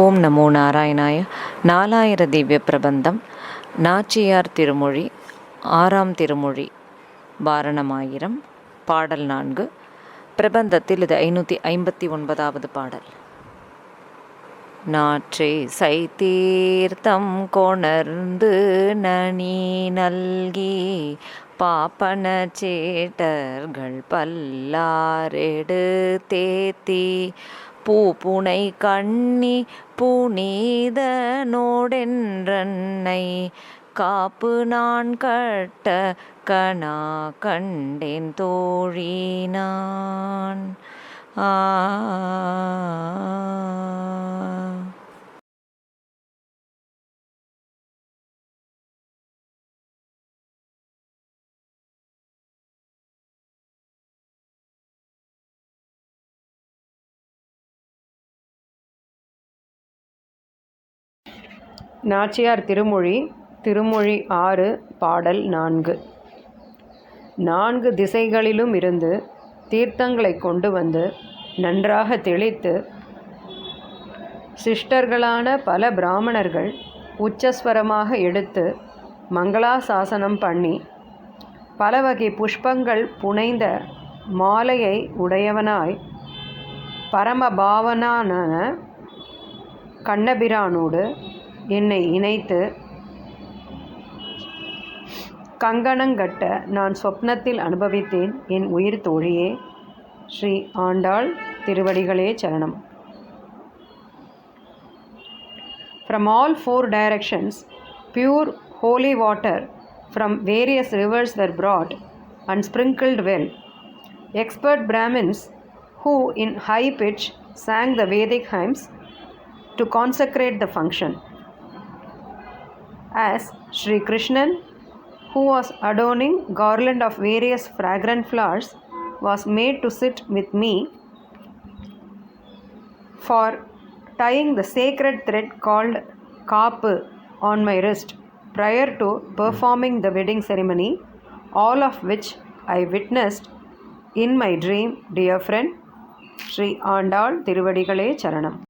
ஓம் நமோ நாராயணாய. 4000 திவ்ய பிரபந்தம். நாச்சியார் திருமொழி, 6ஆம் திருமொழி, வாரணமாயிரம், பாடல் 4. பிரபந்தத்தில் இது 559வது பாடல். நாற்றே சைத்தீர்த்தம் கொணர்ந்து நனி நல்கி பாப்பன சேட்டர்கள் பல்லாரெடு தேத்தி பூப்புனை கண்ணி புனிதனோடென்றன்னை காப்பு நான் கட்ட கனா கண்டேன் தோழினான். நாச்சியார் திருமொழி, திருமொழி 6, பாடல் 4. 4 திசைகளிலும் இருந்து தீர்த்தங்களை கொண்டு வந்து நன்றாக தெளித்து சிஷ்டர்களான பல பிராமணர்கள் உச்சஸ்வரமாக எடுத்து மங்களாசாசனம் பண்ணி பல வகை புஷ்பங்கள் புனைந்த மாலையை உடையவனாய் பரமபாவனான கண்ணபிரானோடு என்னை இணைத்து கங்கணங்கட்ட நான் சொப்னத்தில் அனுபவித்தேன் என் உயிர் தோழியே. ஸ்ரீ ஆண்டாள் திருவடிகளே சரணம். From all 4 directions, pure holy water from various rivers were brought and sprinkled well. Expert Brahmins who in high pitch sang the Vedic hymns to consecrate the function. As Sri Krishnan, who was adorning garland of various fragrant flowers, was made to sit with me for tying the sacred thread called kapu on my wrist prior to performing the wedding ceremony, all of which I witnessed in my dream, dear friend. Sri Andal Tiruvadigalai Charanam.